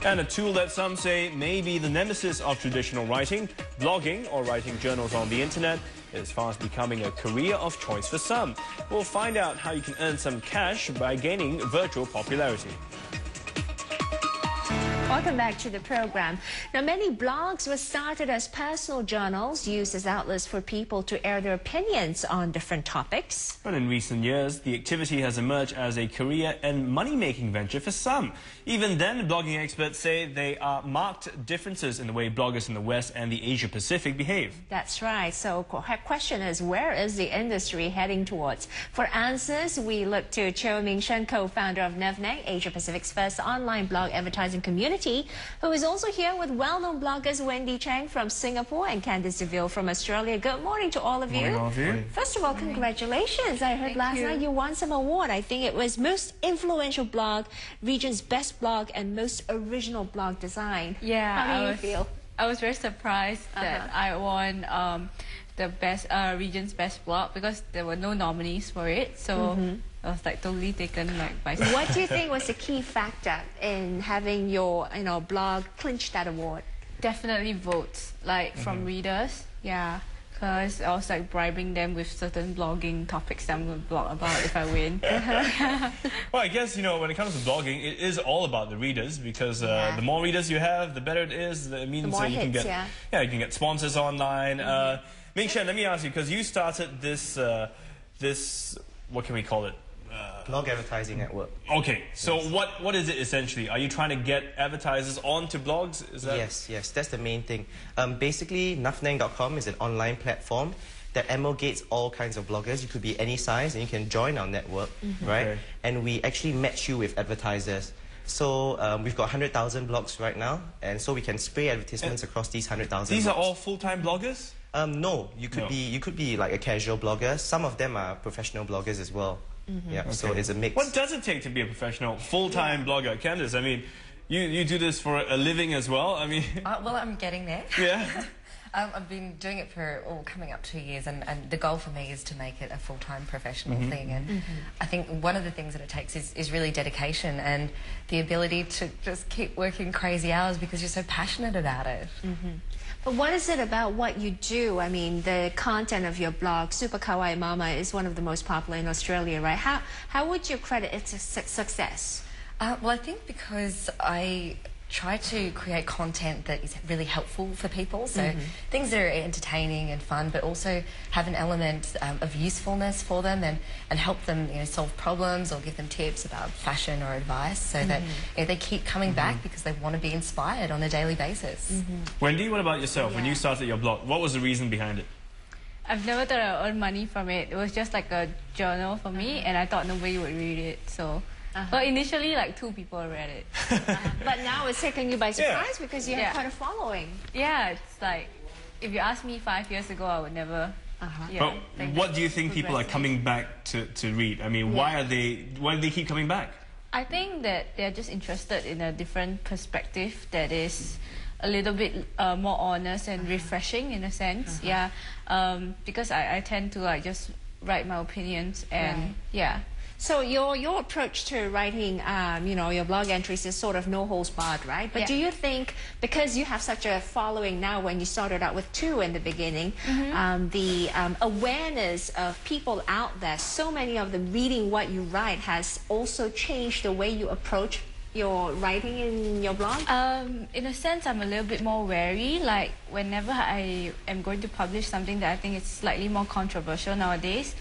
And a tool that some say may be the nemesis of traditional writing, blogging or writing journals on the internet, is fast becoming a career of choice for some. We'll find out how you can earn some cash by gaining virtual popularity. Welcome back to the program. Now, many blogs were started as personal journals used as outlets for people to air their opinions on different topics. But in recent years, the activity has emerged as a career and money-making venture for some. Even then, blogging experts say there are marked differences in the way bloggers in the West and the Asia-Pacific behave. That's right. So her question is, where is the industry heading towards? For answers, we look to Cheo Ming Shen, co-founder of Nuffnang, Asia-Pacific's first online blog advertising community, who is also here with well-known bloggers Wendy Chang from Singapore and Candice DeVille from Australia. Good morning to all of you. Morning, all of you. First of all, congratulations. I heard last night you won some award. I think it was Most Influential Blog, Region's Best Blog, and Most Original Blog Design. Yeah, How do you feel? I was very surprised that I won the best Region's Best Blog because there were no nominees for it. So I was like totally taken by surprise. What do you think was the key factor in having your blog clinch that award? Definitely votes, like from readers. Yeah, because I was like bribing them with certain blogging topics that I'm going to blog about if I win. Well, I guess, when it comes to blogging, it is all about the readers because the more readers you have, the better it is. It means more you can hits, get you can get sponsors online. Ming Shen, let me ask you, because you started this what can we call it? Blog advertising network. Okay, so what is it essentially? Are you trying to get advertisers onto blogs? Is that... Yes, that's the main thing. Basically, Nuffnang.com is an online platform that amalgamates all kinds of bloggers. You could be any size and you can join our network, right? Okay. And we actually match you with advertisers. So we've got 100,000 blogs right now, and so we can spray advertisements across these 100,000 These blogs. are all full-time bloggers? No, you could be like a casual blogger. Some of them are professional bloggers as well. Yeah, so it's a mix. What does it take to be a professional full-time blogger? Candice, I mean, you do this for a living as well? I mean... well, I'm getting there. Yeah. I've been doing it for coming up 2 years, and the goal for me is to make it a full-time professional thing. And I think one of the things that it takes is really dedication and the ability to just keep working crazy hours because you're so passionate about it. But what is it about what you do? I mean, the content of your blog, Super Kawaii Mama, is one of the most popular in Australia, right? How would you credit its success? Well, I think because I try to create content that is really helpful for people, so things that are entertaining and fun, but also have an element of usefulness for them and help them solve problems or give them tips about fashion or advice, so that they keep coming back because they want to be inspired on a daily basis. Wendy, what about yourself? When you started your blog, what was the reason behind it? I've never thought I would earn money from it. It was just like a journal for me, and I thought nobody would read it, so... Well, initially, like 2 people read it. But now it's taking you by surprise because you have quite a following. Yeah, it's like, if you asked me 5 years ago, I would never... But what do you think people are coming back to read? I mean, why do they keep coming back? I think that they're just interested in a different perspective that is a little bit more honest and refreshing in a sense. Because I tend to like just write my opinions and So your approach to writing, your blog entries is sort of no holds barred, right? But do you think, because you have such a following now, when you started out with 2 in the beginning, the awareness of people out there, so many of them reading what you write, has also changed the way you approach your writing in your blog? In a sense, I'm a little bit more wary. Like, whenever I am going to publish something that I think is slightly more controversial nowadays,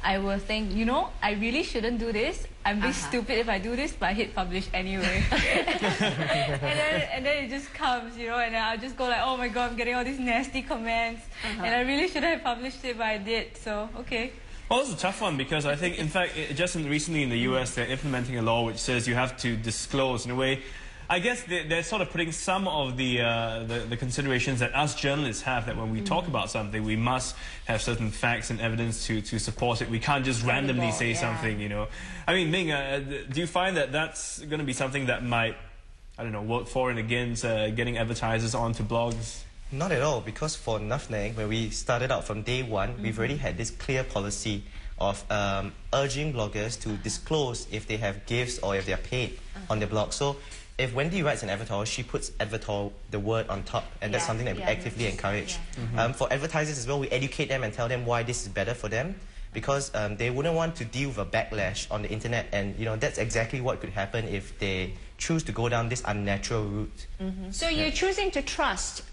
I will think, I really shouldn't do this. I'm really stupid if I do this, but I hit publish anyway. and then it just comes, and then I'll just go like, oh my god, I'm getting all these nasty comments. And I really shouldn't have published it, but I did, so okay. Well, it's a tough one because I think, in fact, recently in the US, they're implementing a law which says you have to disclose, in a way. I guess they're sort of putting some of the considerations that us journalists have, that when we talk about something, we must have certain facts and evidence to support it. We can't just randomly say something, I mean, Ming, do you find that that's going to be something that might, work for and against getting advertisers onto blogs? Not at all, because for Nuffnang, when we started out from day one, we've already had this clear policy of urging bloggers to disclose if they have gifts or if they're paid on their blog. So if Wendy writes an avatar, she puts avatar, the word on top, and that's something that we actively encourage. For advertisers as well, we educate them and tell them why this is better for them, because they wouldn't want to deal with a backlash on the internet, and that's exactly what could happen if they choose to go down this unnatural route. So you're choosing to trust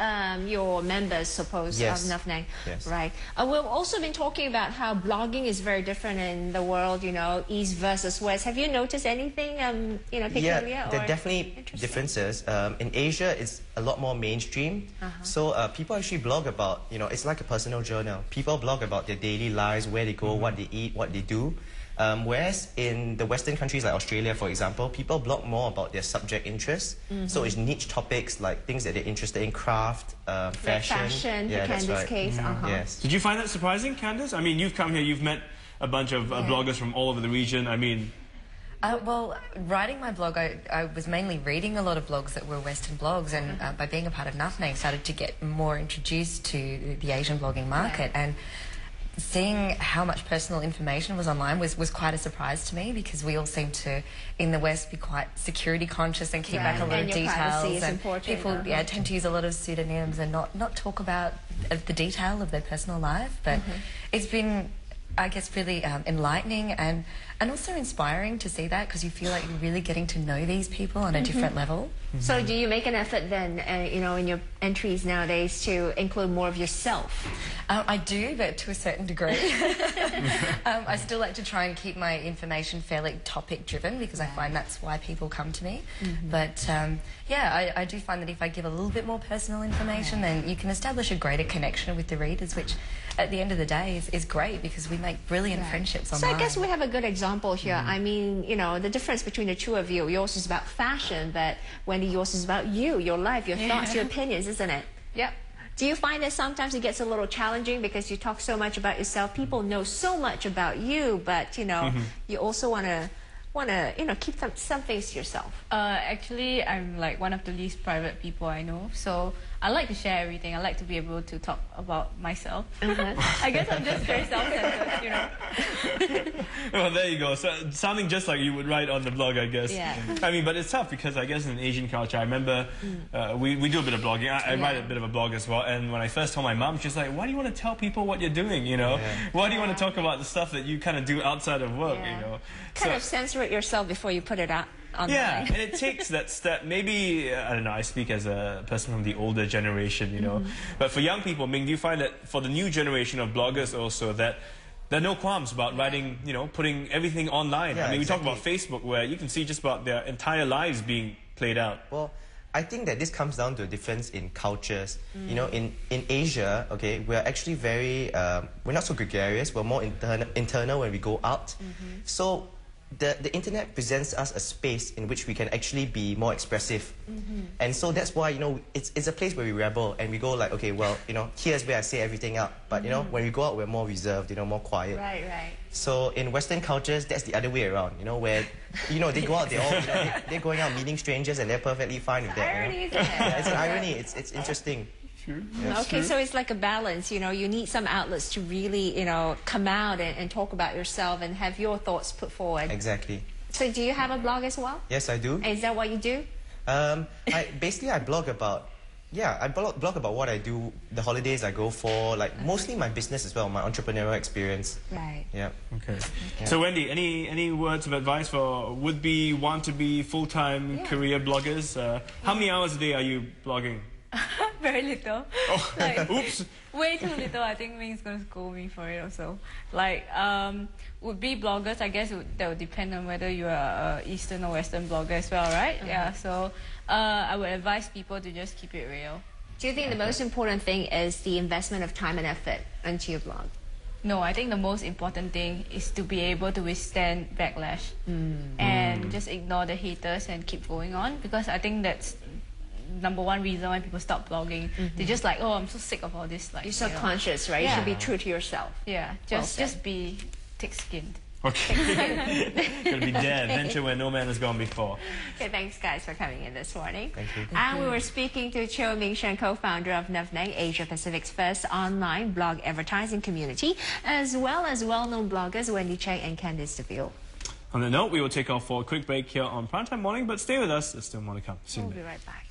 your members, suppose, of Nuffnang, right? We've also been talking about how blogging is very different in the world, East versus West. Have you noticed anything, peculiar? Yeah, there are definitely differences. In Asia, it's a lot more mainstream. So people actually blog about, it's like a personal journal. People blog about their daily lives, where they go, what they eat, what they do. Whereas in the Western countries like Australia, for example, people blog more about their subject interests. So it's niche topics like things that they're interested in, craft, fashion. Yeah, that's right. Case. Yes. Did you find that surprising, Candice? I mean, you've come here, you've met a bunch of bloggers from all over the region. I mean... well, writing my blog, I was mainly reading a lot of blogs that were Western blogs, and by being a part of Nuffnang, started to get more introduced to the Asian blogging market. And seeing how much personal information was online was quite a surprise to me, because we all seem to, in the West, be quite security conscious and keep back a lot of details. And people tend to use a lot of pseudonyms and not talk about the detail of their personal life. But it's been, I guess, really enlightening and also inspiring to see that, because you feel like you're really getting to know these people on a different level. So do you make an effort then, in your entries nowadays to include more of yourself? I do, but to a certain degree. I still like to try and keep my information fairly topic-driven, because I find that's why people come to me. But yeah, I do find that if I give a little bit more personal information, then you can establish a greater connection with the readers, which at the end of the day is great, because we make brilliant friendships online. So I guess we have a good example here. I mean, the difference between the two of you, yours is about fashion, but Wendy, yours is about you, your life, your thoughts, your opinions, isn't it? Yep. Do you find that sometimes it gets a little challenging because you talk so much about yourself? People know so much about you, but you also want to keep some things to yourself. Actually, I'm like one of the least private people I know, so I like to share everything. I like to be able to talk about myself. I guess I'm just very self-centered, Well, there you go. So, sounding just like you would write on the blog, I guess. Yeah. I mean, but it's tough, because I guess in Asian culture, I remember we do a bit of blogging. I write a bit of a blog as well. And when I first told my mum, she's like, "Why do you want to tell people what you're doing? Why do you want to talk about the stuff that you kind of do outside of work? Kind of censor it yourself before you put it out online. Yeah, and it takes that step. Maybe, I don't know, I speak as a person from the older generation, But for young people, Ming, do you find that for the new generation of bloggers also, that there are no qualms about writing, putting everything online? Yeah, I mean, we talk about Facebook, where you can see just about their entire lives being played out. Well, I think that this comes down to a difference in cultures. In Asia, okay, we're actually very, we're not so gregarious, we're more internal when we go out. So the internet presents us a space in which we can actually be more expressive. And so that's why, it's a place where we rebel and we go like, okay, well, here's where I say everything out. But, when we go out, we're more reserved, more quiet. Right. So in Western cultures, that's the other way around, where, they go out, they're going out meeting strangers and they're perfectly fine with that. Irony, isn't it? Yeah, it's an irony. It's interesting. Okay, so it's like a balance, you need some outlets to really, come out and talk about yourself and have your thoughts put forward. Exactly. So do you have a blog as well? Yes, I do. Is that what you do? I blog about, I blog about what I do, the holidays I go for, like mostly my business as well, my entrepreneurial experience. Right. Yeah. Okay. So Wendy, any words of advice for would-be, want-to-be full-time career bloggers? How many hours a day are you blogging? Very little. Oh, oops. Way too little. I think Ming's going to scold me for it also. Would be bloggers, I guess that would depend on whether you are Eastern or Western blogger as well, right? Yeah, so I would advise people to just keep it real. Do you think the most important thing is the investment of time and effort into your blog? No, I think the most important thing is to be able to withstand backlash and just ignore the haters and keep going on, because I think that's number one reason why people stop blogging. They're just like, oh, I'm so sick of all this. Like, you're so conscious, right? You should be true to yourself. Yeah, just be thick-skinned. Okay. Gonna be dead. Venture where no man has gone before. Okay, thanks guys for coming in this morning. Thank you. And we were speaking to Cheo Ming Shen, co-founder of Nuffnang, Asia Pacific's first online blog advertising community, as well as well-known bloggers Wendy Cheng and Candice DeVille. On that note, we will take off for a quick break here on Primetime Morning, but stay with us. There's still more to come. Soon. We'll be right back.